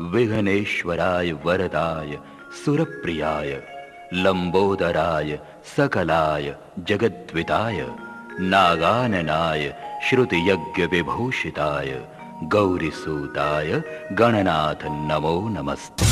विघ्नेश्वराय वरदाय सुरप्रियाय लंबोदराय सकलाय जगद्विताय नागाननाय श्रुतियज्ञविभूषिताय गौरीसूताय गणनाथ नमो नमस्ते।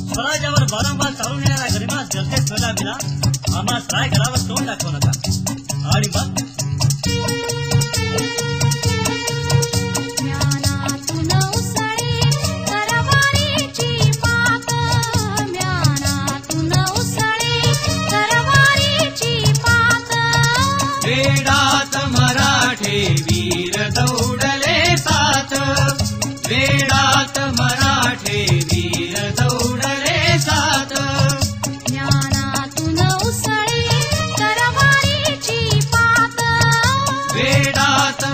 स्वराज्यावर वारंवार चालून येणाऱ्या गरिबास जलतेच वेळा दिला आम्हास काय करावं तोंड दाखवू नका। आणि मग वेडात मराठे वीर दौडले साथ, वेडात मराठे वीर दौडले साथ। ज्ञानातून उसळी तरवारीची पात, वेडात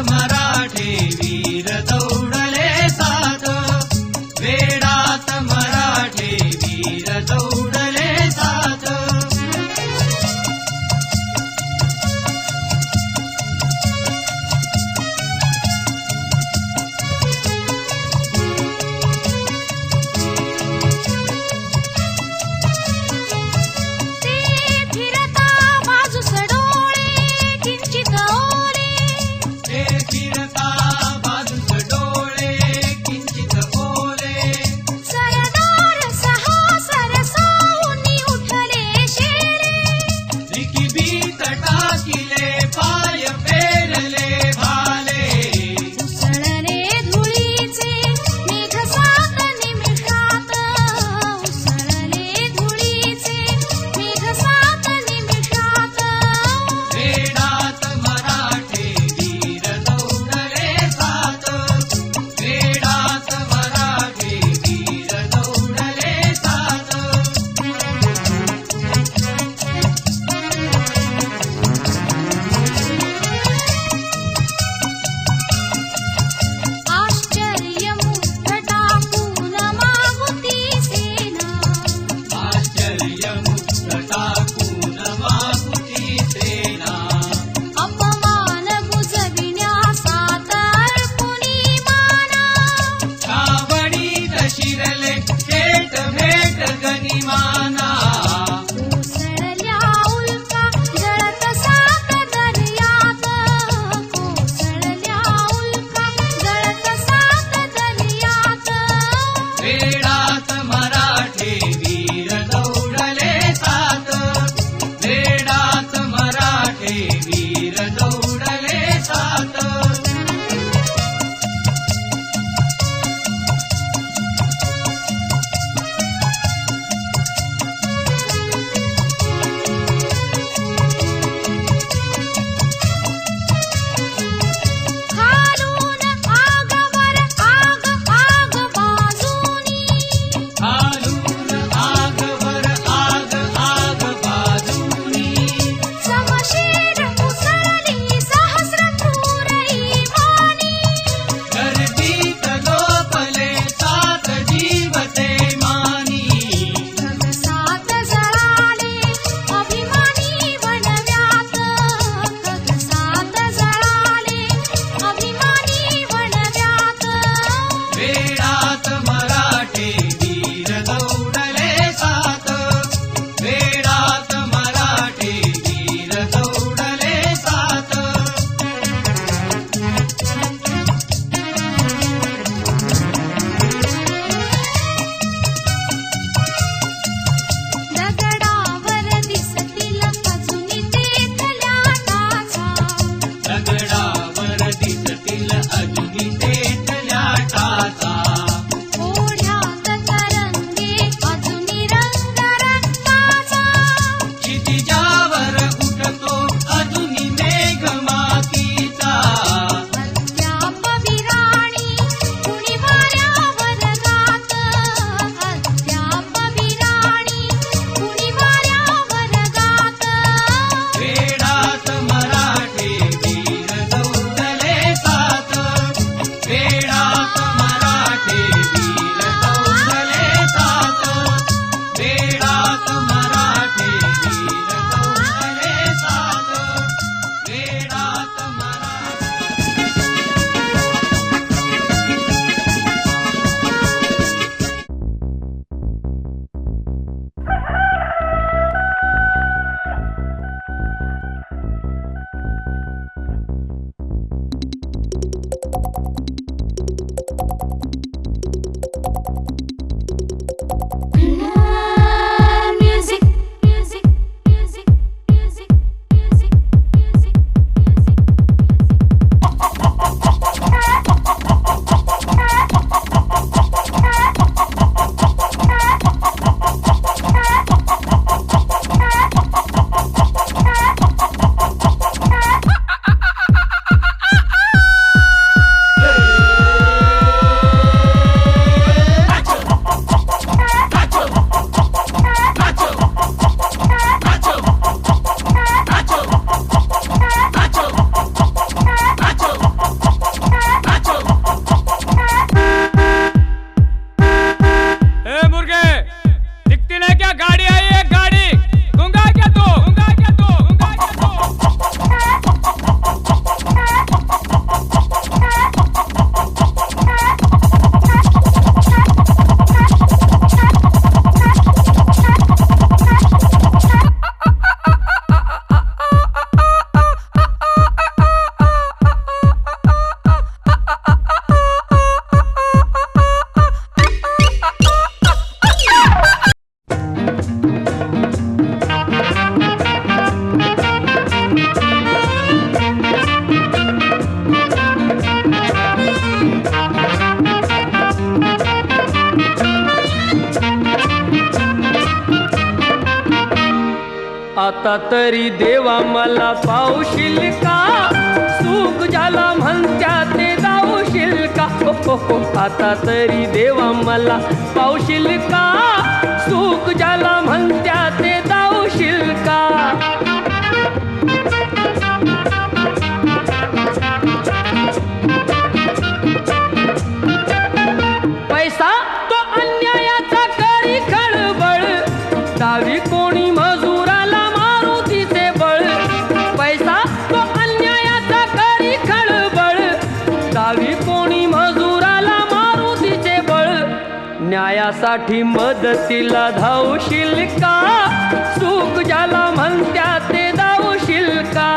आता तरी देवा मला पावशील का सुख ज्याला म्हणत्या ते जाऊशील का आता तरी देवा मला पावशील का सुख ज्याला म्हणत्या ते जाऊशील का पैसा तो अन्यायाचा करी खळबळ दावी कोणी मजुराला मारुतीचे बळ पैसा तो अन्यायाचा करी खळबळ दावी कोणी मजुराला मारुतीचे बळ न्यायासाठी मदतीला धावशील का सुख ज्याला म्हणत्या ते धावशील का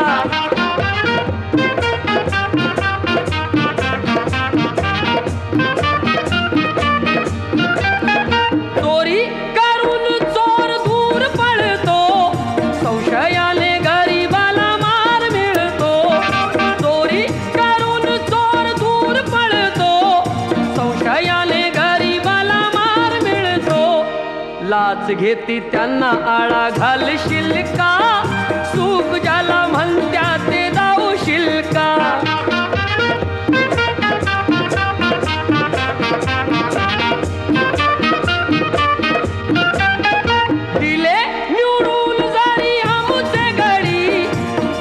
चोरी करून चोर दूर पळतो संशयाने गरीबाला मार मिळतो चोरी करून चोर दूर पळतो संशयाने गरीबाला मार मिळतो लाच घेती त्यांना आळा घालशील का सुख ज्याला म्हणत्या ते जाऊशील का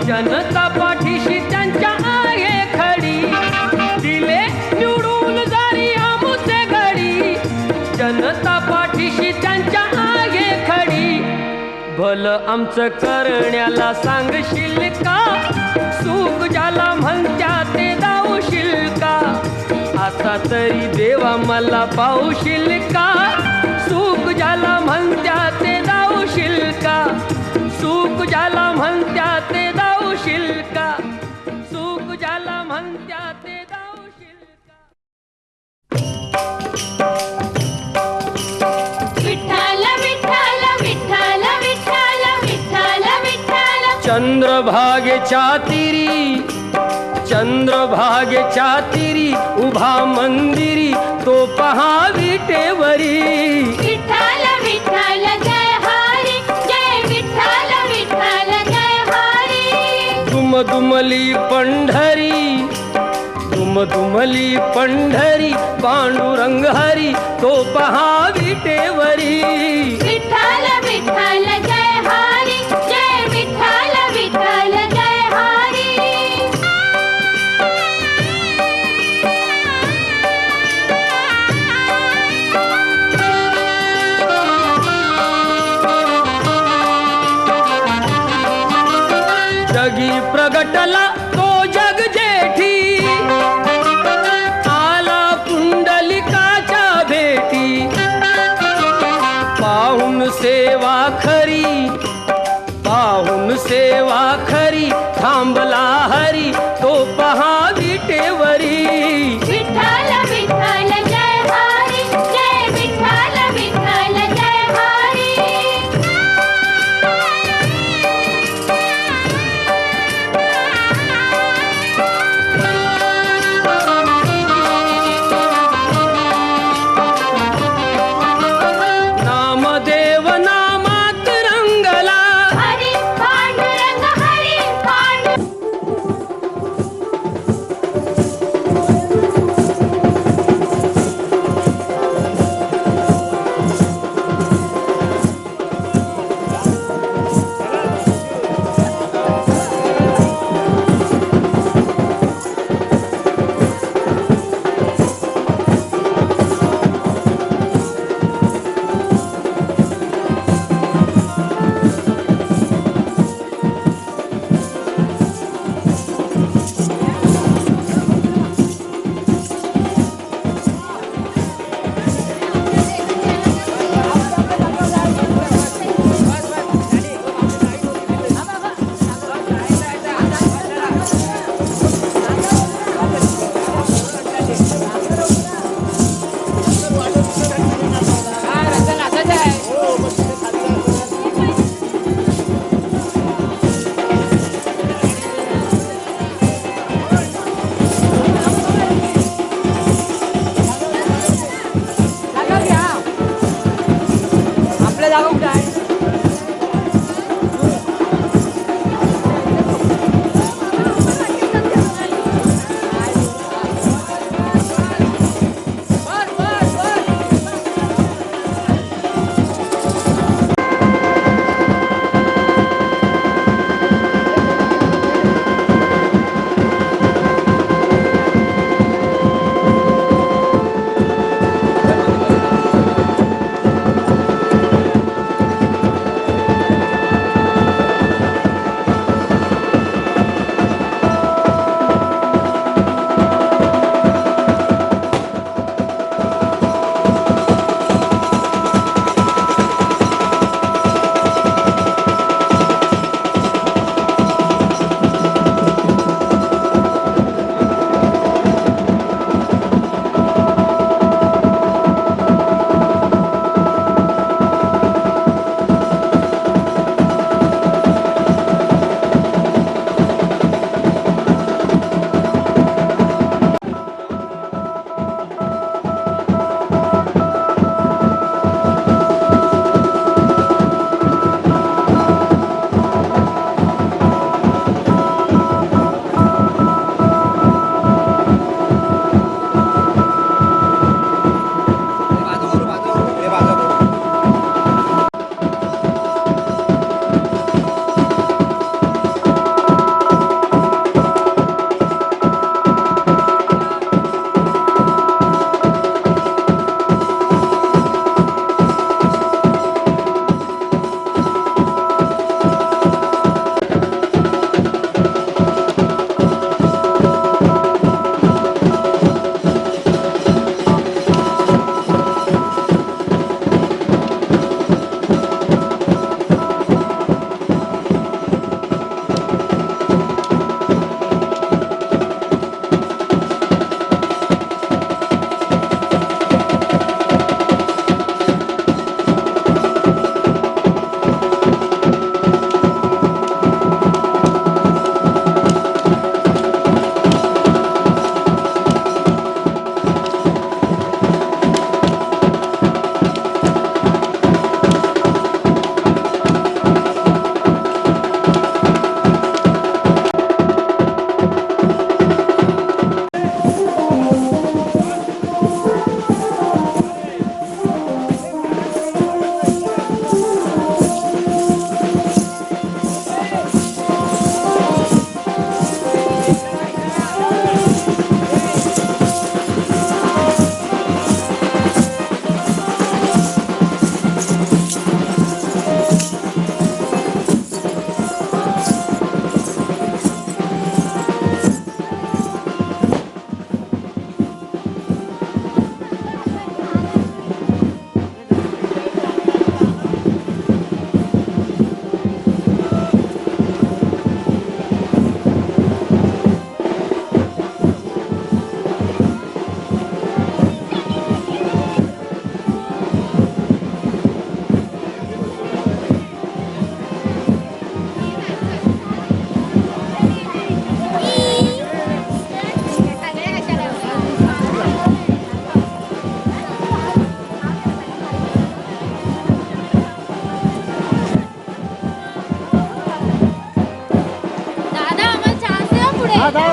जनता पाठीशी त्यांच्या आहे खडी दिले निवडून जरी आमुचे घडी जनता पाठीशी त्यांच्या आहे खडी भलं आमचं करण्याला सांगशील का सुख ज्याला म्हणत्या ते जाऊशील का आता तरी देवा मला पावशील का सुख ज्याला म्हणत्या ते जाऊशील का सुख ज्याला म्हणत्या ते जाऊशील का सुख ज्याला म्हणत्या ते जाऊशील का विठ्ठल विठ्ठल विठ्ठल विठ्ठल विठ्ठल विठ्ठल चंद्रभागेच्या तिरी उभा मंदिरी तो पहा विटेवरी विठ्ठल विठ्ठल जय हरी जय विठ्ठल विठ्ठल जय हरी दुमदुमली पंढरी पांडुरंग हरी तो पहा विटेवरी विठ्ठल विठ्ठल जय हरी जय विठ्ठल विठ्ठल जय हरी जगी प्रगटला तो जग जेठी आला पुंडलिकाच्या भेटी पाहून सेवा खरी थांबला हरी तो पहा विटेवरी विठ्ठल विठ्ठल जय हरी जय विठ्ठल विठ्ठल जय हरी नामदेव नामात रंगला हरी पांडुरंग हरी पांडुरंग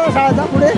चला शाळेचा पुढे.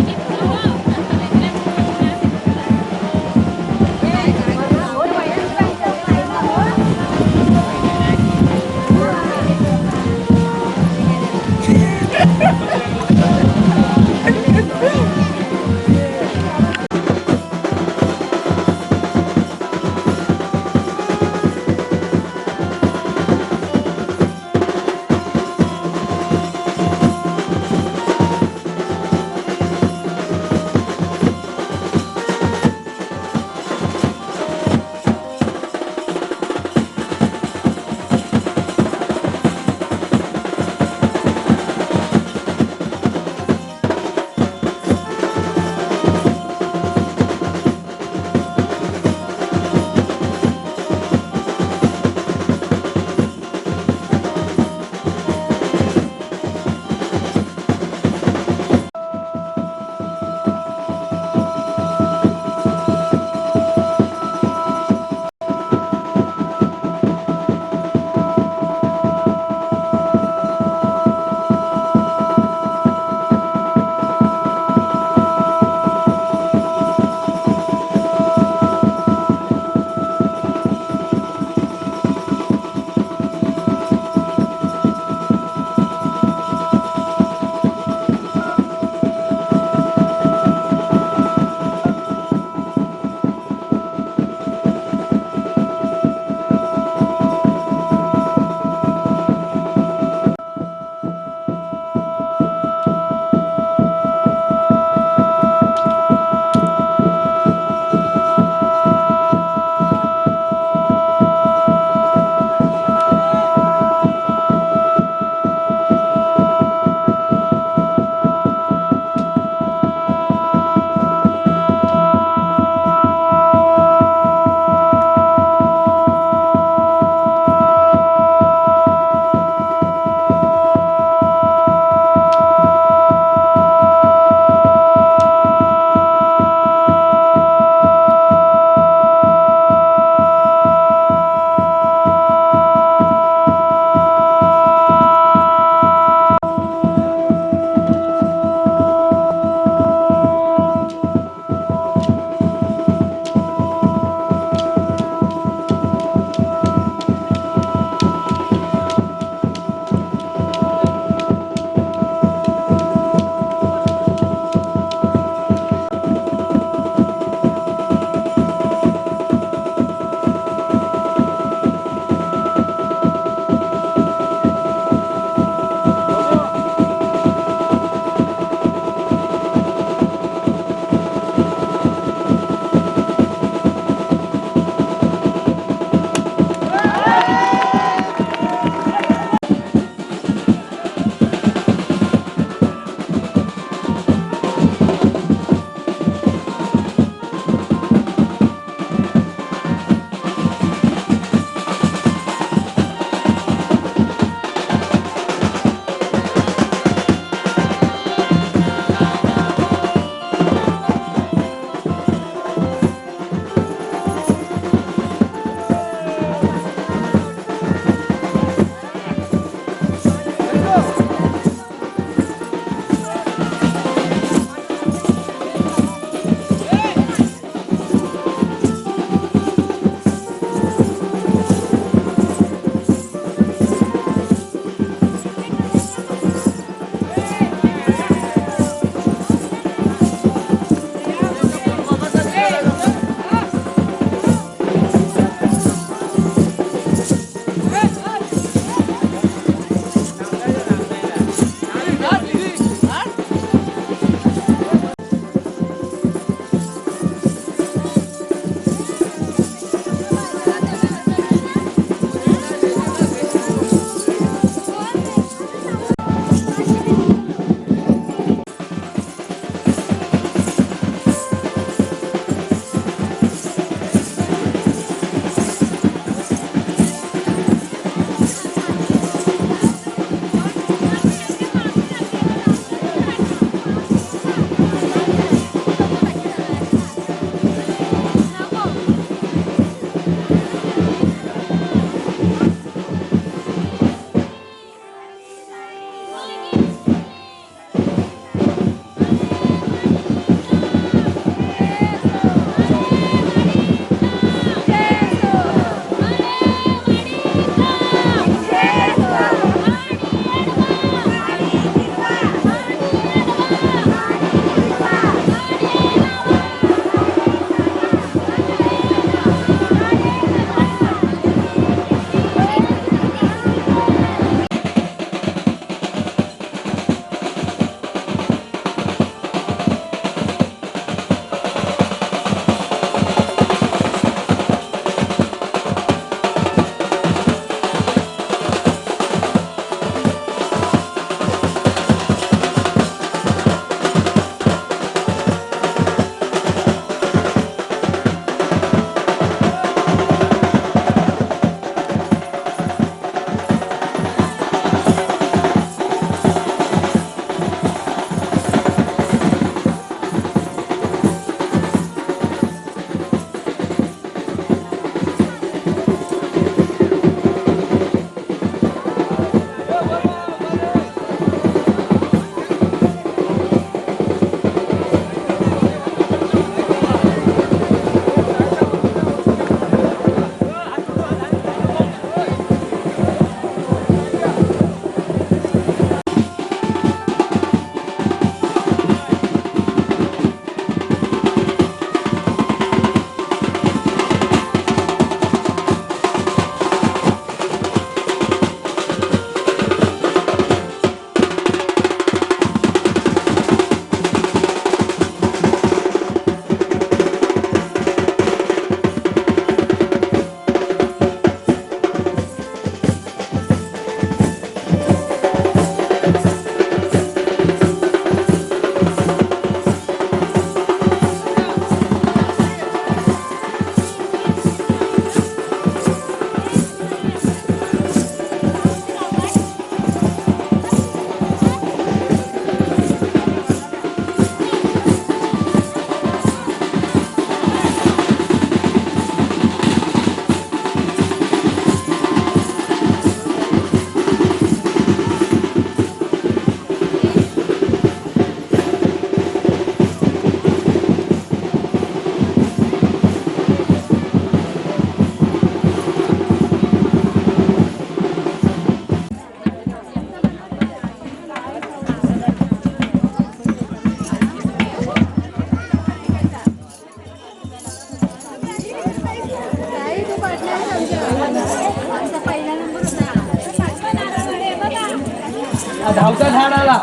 धावता झाडाला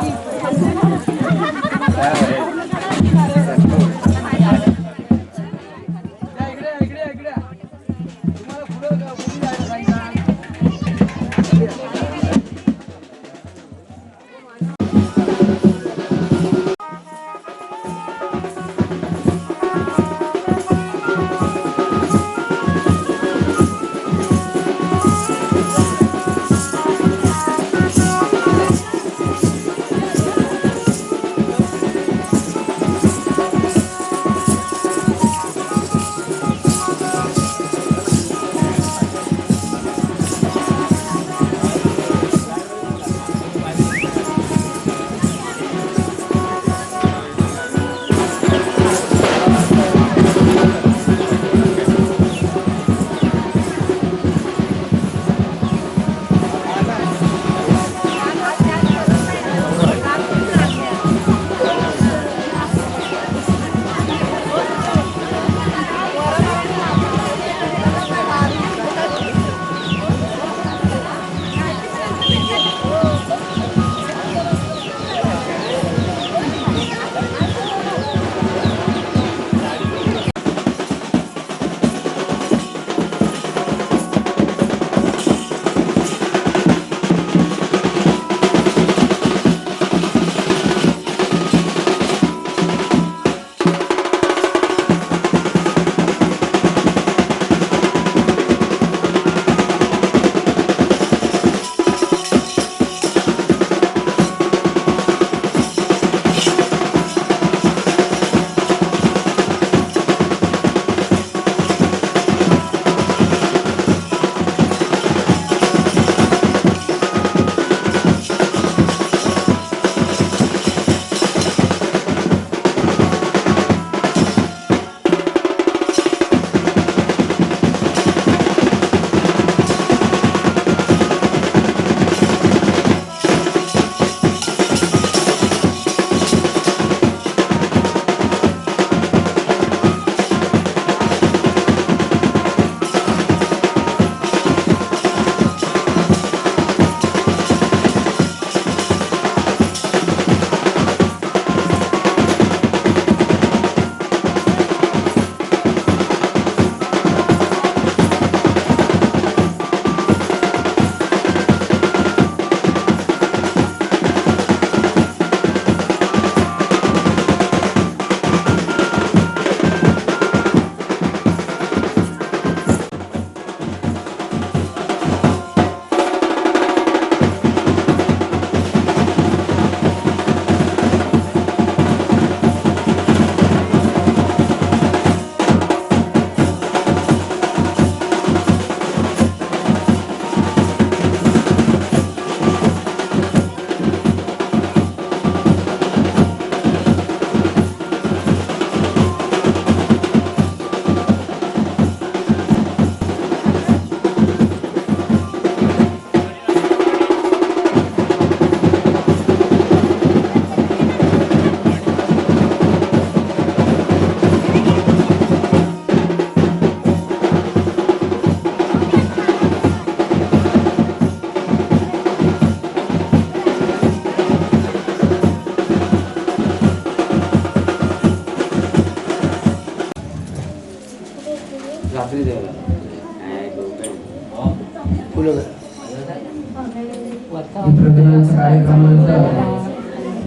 प्रकरणाचा कार्यक्रमानंतर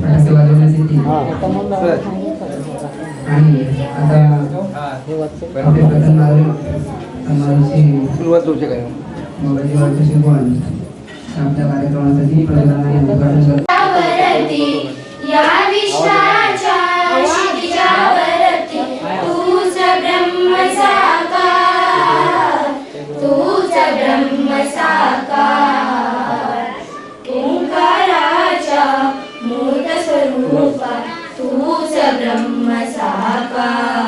फटाके वाजवण्यासाठी आणि आता आपले प्रथम समाजाची सुरुवात होऊ शकेल मोबाईलची वाटशी पण आपल्या कार्यक्रमासाठी प्रधानाने उद्घाटन करतो या विश्वाच्या क्षितिजावरती तूच ब्रह्म साकार, तूच ब्रह्म साकार, ओंकाराच्या मूर्त स्वरूपा तूच ब्रह्म साकार.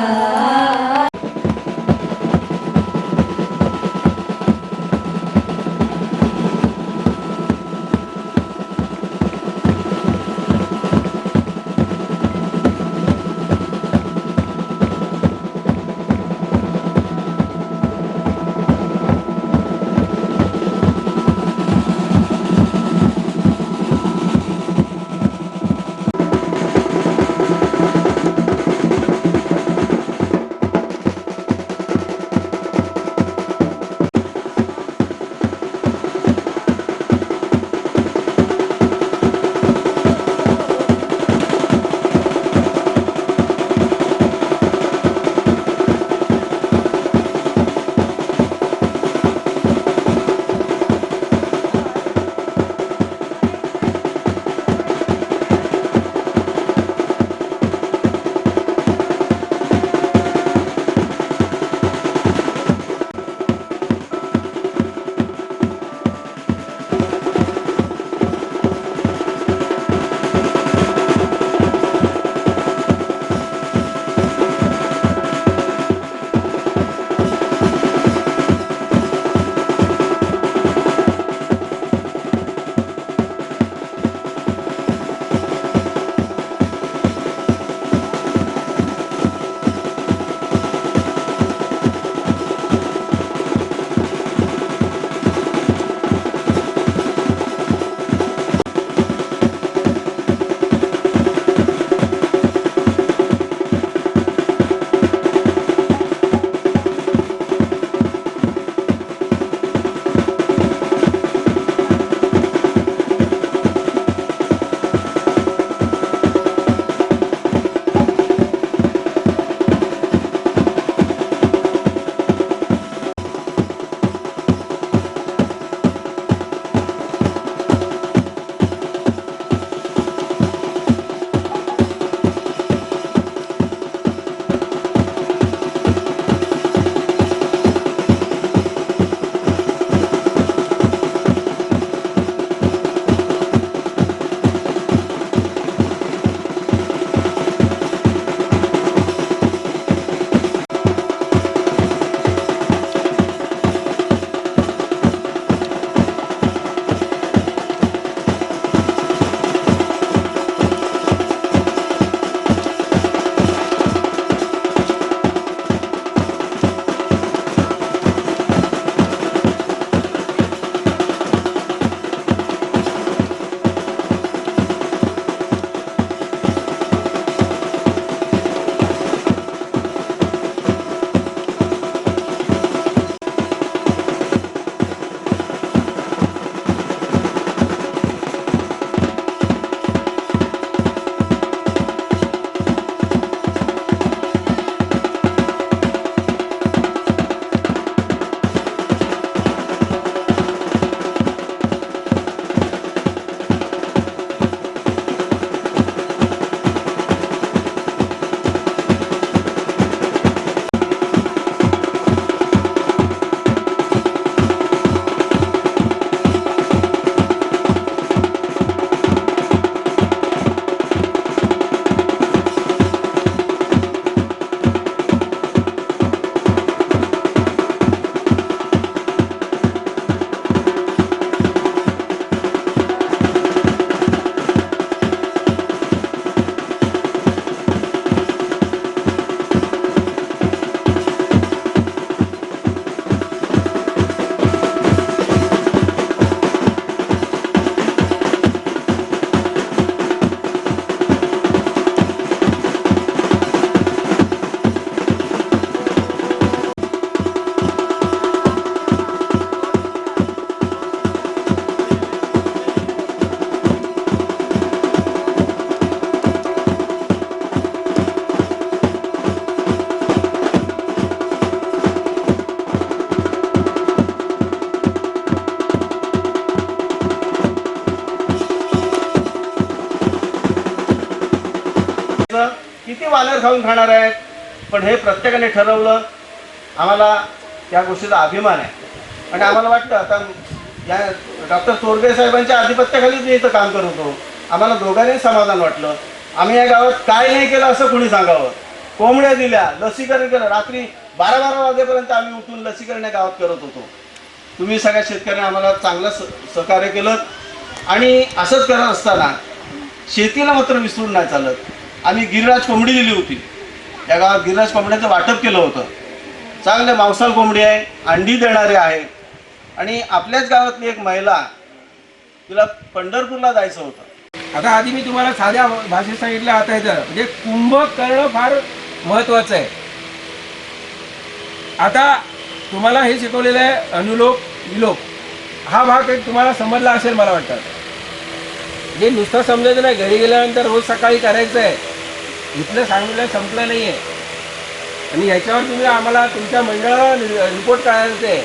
वानर खाऊन खाणार आहेत, पण हे प्रत्येकाने ठरवलं. आम्हाला त्या गोष्टीचा अभिमान आहे आणि आम्हाला वाटतं आता या डॉक्टर तोरगे साहेबांच्या अधिपत्याखाली मी इथं काम करत होतो. आम्हाला दोघांनी समाधान वाटलं. आम्ही या गावात काय नाही केलं असं कुणी सांगावं. कोंबड्या दिल्या, लसीकरण केलं, रात्री 12-12 वाजेपर्यंत आम्ही उठून लसीकरण या गावात करत होतो. तुम्ही सगळ्या शेतकऱ्यांनी आम्हाला चांगलं सहकार्य केलं आणि असंच करत असताना शेतीला मात्र विसरून नाही चालत. आम्ही गिरिराज कोंबडी दिली होती. या गावात गिरिराज कोंबड्याचं वाटप केलं होतं. चांगले मांसाल कोंबडी आहे, अंडी देणारे आहे. आणि आपल्याच गावातली एक महिला, तिला पंढरपूरला जायचं होतं. आता आधी मी तुम्हाला साध्या भाषेत सांगितलं, आता ह्याचं म्हणजे कुंभकर्ण फार महत्वाचं आहे. आता तुम्हाला हे शिकवलेलं आहे अनुलोप विलोप, हा भाग एक तुम्हाला समजला असेल मला वाटतं. जे नुसतं समजायचं नाही, घरी गेल्यानंतर रोज सकाळी करायचं आहे. इथलं सांगितलं संपलं नाही आहे आणि ह्याच्यावर तुम्ही आम्हाला तुमच्या मंडळाला रिपोर्ट करायचं आहे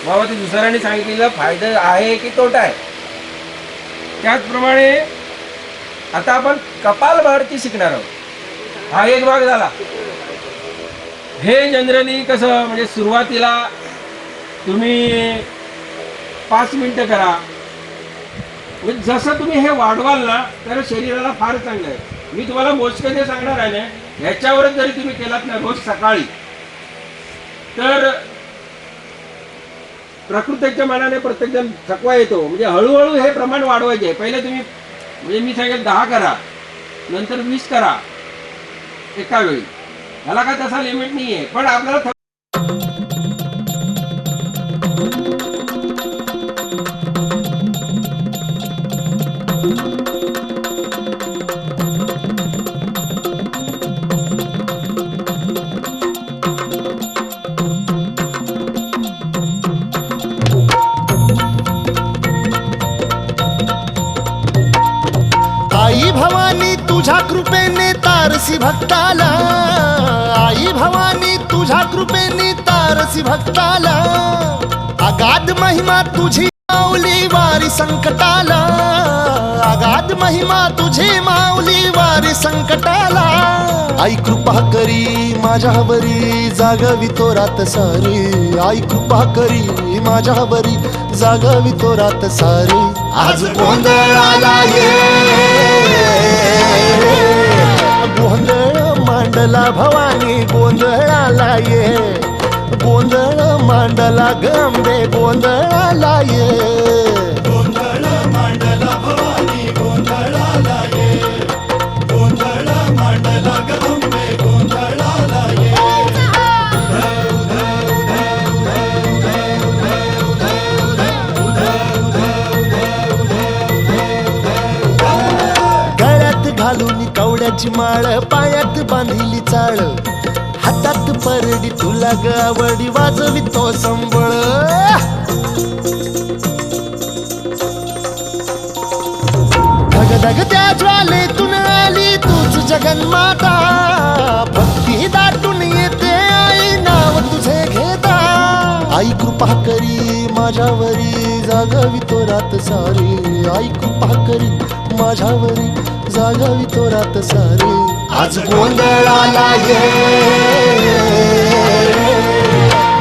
बाबा ते दुसऱ्यांनी सांगितलेलं फायदा आहे की तोटा आहे. त्याचप्रमाणे आता आपण कपालभाती शिकणार आहोत. हा एक भाग झाला. हे जनरली कसं म्हणजे सुरुवातीला तुम्ही 5 मिनिटं करा. म्हणजे जसं तुम्ही हे वाढवाल ना तर शरीराला फार चांगलं आहे. मी तुम्हाला मोजकं जे सांगणार आहे ना ह्याच्यावरच जरी तुम्ही केलात ना रोज सकाळी तर प्रकृतीच्या मनाने प्रत्येकजण थकवा येतो. म्हणजे हळूहळू हे प्रमाण वाढवायचे. पहिले तुम्ही म्हणजे मी सांगेल 10 करा, नंतर 20 करा एका वेळी. ह्याला काय तसा लिमिट नाही आहे. पण आपल्याला आई भवानी तुझ्या कृपेने तारसी भक्ताला, आई भवानी तुझ्या कृपेने तारसी भक्ताला. अगाध महिमा तुझी माऊली वारी संकटाला, अगाध महिमा तुझी माऊली वारी संकटाला. आई कृपा करी माझ्यावरी जागवी तो रात सारी, आई कृपा करी माझ्यावरी जागवी तो रात सारी. आज गोंधळाला ये, गोंधळ मांडला भवानी गोंधळाला ये, गोंधळ मांडला गंबे गोंधळाला ये. गोंधळ मांडला भवानी गोंधळाला ये, गोंधळ मांडला गंबे गोंधळाला ये. गळ्यात घालून कवड्याची माळ, पायात बांधिली चाळ, हातात परडी तुला गावडी वाजवी तो संबळ. धगधग त्या ज्वालेतून आली तूच जगन्माता, भक्ती दाटून येते आई नाव तुझे घेता. आई कृपा करी माझ्यावरी जागवी तो रात सारी, आई कृपा करी माझ्यावरी जागवी तो रात सारी. आज गोंधळाला ये,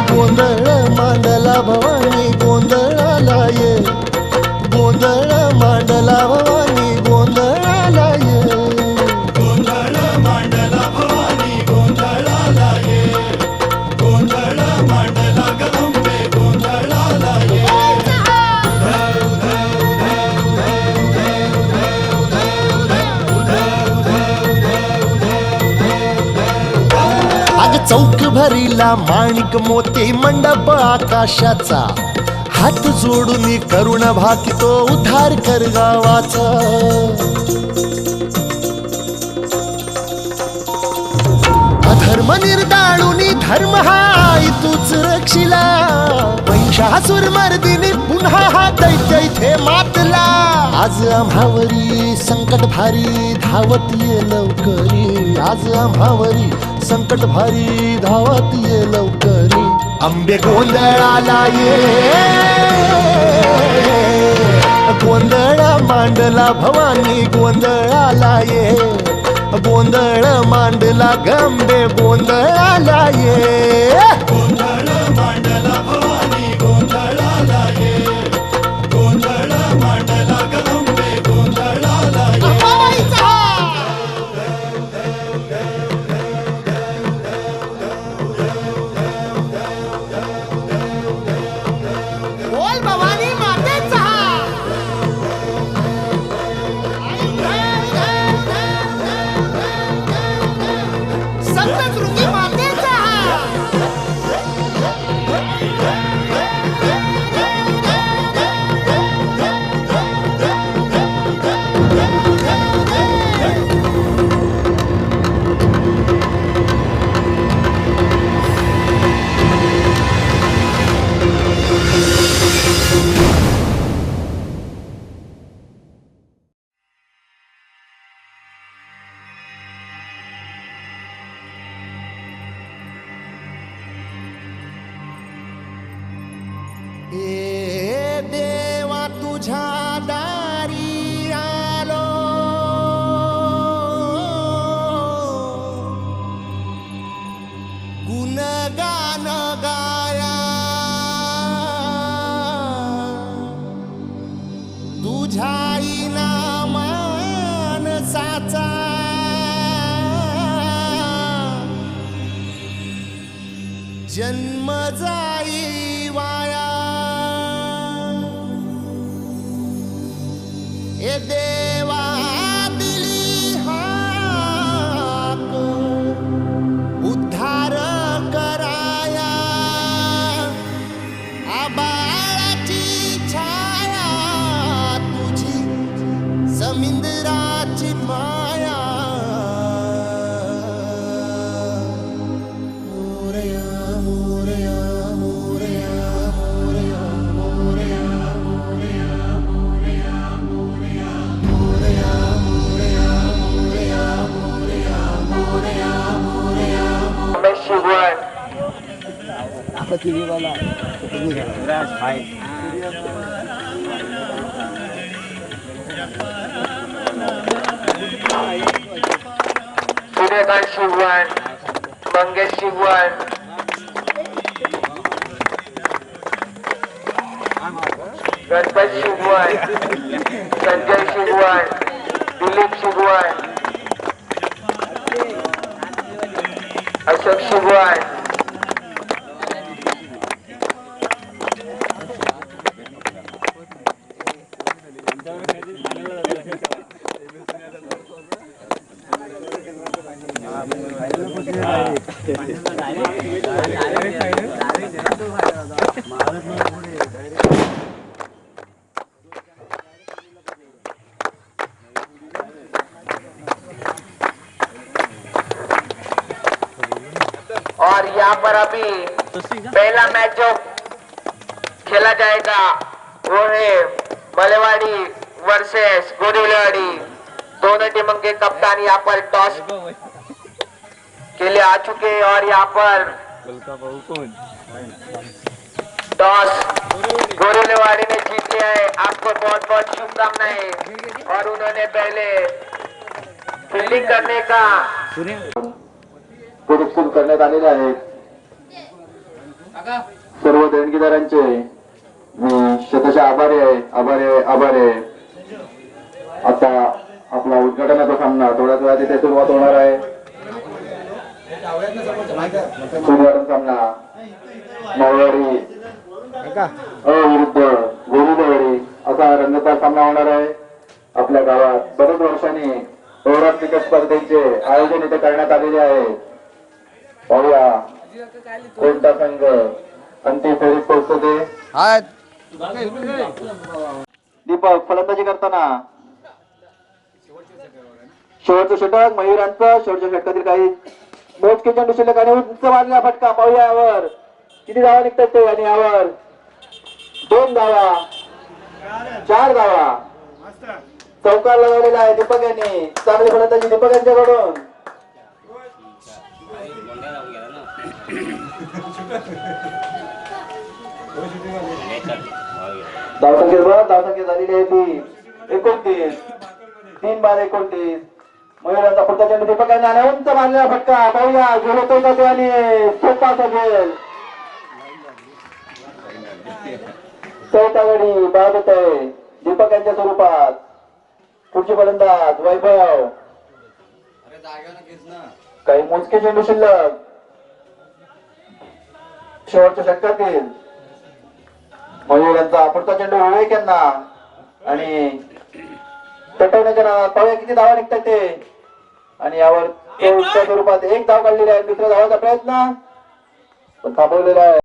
गोंधळ मांडला भवानी गोंधळाला ये, गोंधळ मांडला भवानी गोंधळाला ये. गोंधळ मांडला भवानी गोंधळाला ये, गोंधळ मांडला गंबे गोंधळाला ये. चौक भरीला माणिक मोती मंडप आकाशाचा, हात जोडून करुण भाकितो उद्धार कर गावाचा. अधर्म निर्दाळून धर्म हा आई तूच रक्षिला, महिषासुर मर्दिनी पुन्हा हा दैत्य इथे मातला. आज आम्हावरी संकट भारी धावत ये लवकरी, आज आम्हावरी संकट भारी धावत ये लवकरी. आंबे गोंधळाला ये, गोंधळ मांडला भवानी गोंधळाला ये, गोंधळ मांडला गंबे गोंधळाला ये गोंधळ मांडला भवानी गोंधळाला ये गोंधळ मांडला गंबे गोंधळाला ये बोल भवानी मातेचा सप्तशृंगी मातेचा ए देवा तुझ्या दारी आलो गुणगान गाया तुझ्या इनामान साचा जन्म जाई वाया ए देवा दिली हाक उद्धार कराया आबाळाची छाया तुझी समिंदराची माया मोरया मोरया मोरया मोरया मोरया मोरया मोरया मोरया मोरया मोरया मोरया मोरया मोरया सूर्यकांत शिवण मंगेश शिवण गणपत शिवण संजय शिवण दिलीप शिवण अशोक शिवण और यहाँ पर अभी पहला मैच जो खेला जाएगा वो है मलेवाड़ी वर्सेस गोरेवाड़ी। दोनों टीमों के कप्तान यहाँ पर टॉस के लिए आ चुके हैं और यहाँ पर टॉस गोरेवाड़ी ने जीत लिया है। आपको बहुत बहुत शुभकामनाएं। और उन्होंने पहले फील्डिंग करने का प्रोत्साहन करण्यात आलेले आहेत। सर्व देणगीदारांचे मी शतशः आभारी आहे। आता आपला उद्घाटनाचा सामना थोड्याच वेळात इथे सुरुवात होणार आहे। उद्घाटन सामना मावळवाडी विरुद्ध गोरेवाडी असा रंगतदार सामना होणार आहे। आपल्या गावात बरेच वर्षांनी पौरात्मिक स्पर्धेचे आयोजन इथे करण्यात आलेले आहे। पाहूया कोणता संघ अंतिम फेरीत पोहोचते। दीपक फलंदाजी करताना शेवटचं षटक मयुरांचं। शेवटच्या षटकातील काही मोजके चेंडू शिल्लक आणि उंच मारलेला फटका। पाहूया यावर किती धावा निघतात ते आणि यावर 2 धावा 4 धावा चौकार लगावलेला आहे दीपक यांनी। चांगली फलंदाजी दीपक यांच्याकडून। धावसंख्या झालेली आहे ती 29 3 बार 29 मयुरांचा पुढचा चेंडू दीपक यांनी आणि उंच मारलेला फटका पाहूया झेल होतोय का ते आणि सोपा झेल चौथा गडी बाद होत आहे दीपक यांच्या स्वरूपात. पुढची फलंदाज वैभव. काही मोजके चेंडू शिल्लक शेवटच्या षटकातील. मयूर यांचा पुढचा चेंडू विवेक यांना आणि पेटवण्याच्या नादात पाहूया किती धावा निघतात ते. आणि यावर चौथ्या स्वरूपात एक धाव काढलेली आहे. दुसऱ्या धावाचा प्रयत्न पण थांबवलेला आहे.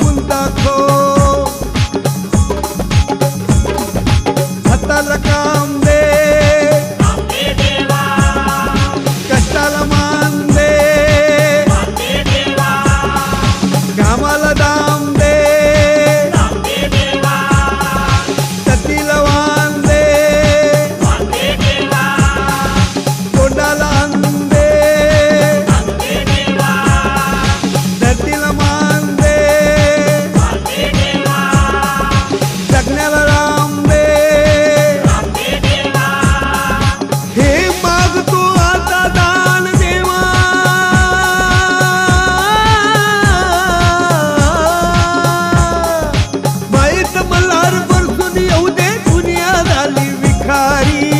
फुल दाखव हाताला काम दे कष्टाला मान दे घामाला दाम दे सतीला वान दे तोंडाला अन्न दे धरतीला मान दे जगण्याला राम दे हे मागतो आता दान देवा माहीत मल्हार बरसून येऊ दे दुनिया झाली विखारी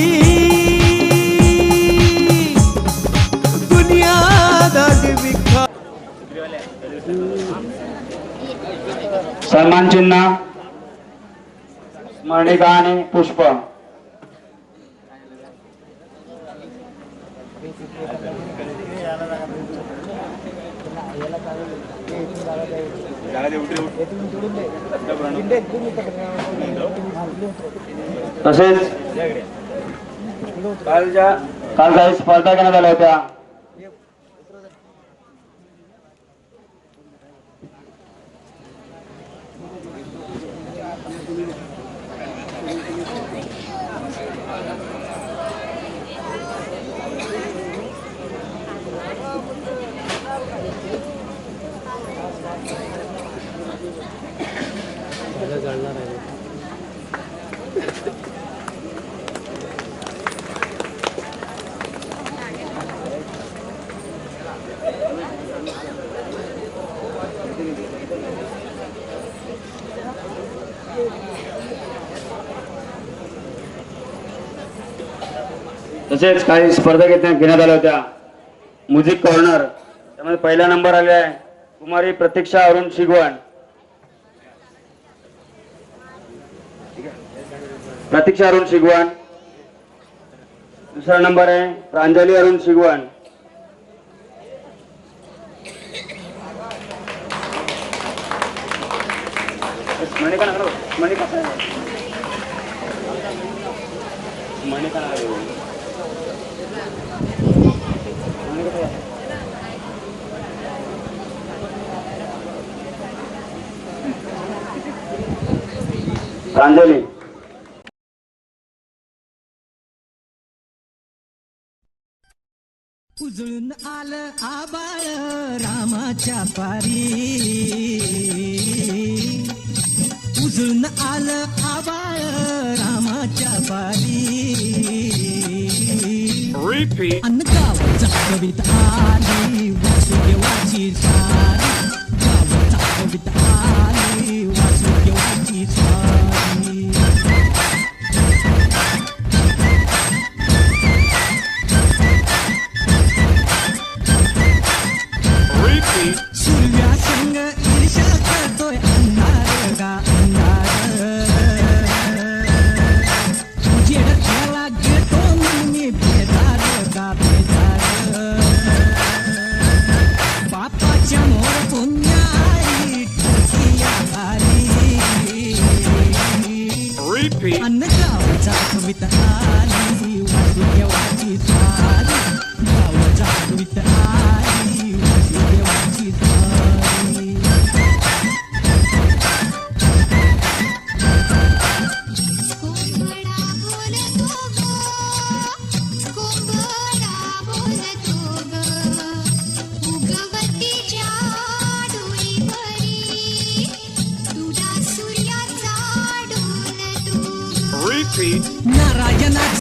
दुनिया झाली विखारी सन्मान चिन्ह स्मरणिका आणि पुष्प तसेच काल काही स्पर्धा घेण्यात आल्या होत्या तसेच काही स्पर्धा घेण्यात आल्या होत्या म्युझिक कॉर्नर त्यामध्ये पहिला नंबर आला आहे कुमारी प्रतीक्षा अरुण शिगवण प्रतीक्षा अरुण शिगवण दुसरा नंबर आहे प्रांजली अरुण शिगवण प्रांजली उजळून आलं आबाळ रामाच्या पारी उजळून आलं आबाळ रामाच्या पारी अन्न गावाचा कविता आली वासुदेवाची सारी गावाचा कविता आली वासुदेवाची सारी सूर्या संग ईर्ष्या करतोय अंधार गा अंधार जेड त्याला घेतो मी बेजार गा बेजार बापाच्या मोर पुण्याई ठरकिया आली अन्न गावाचा कविता आली वासुदेवाची सारी गावाचा कविता आली वासुदेवाची सारी नारायणाचा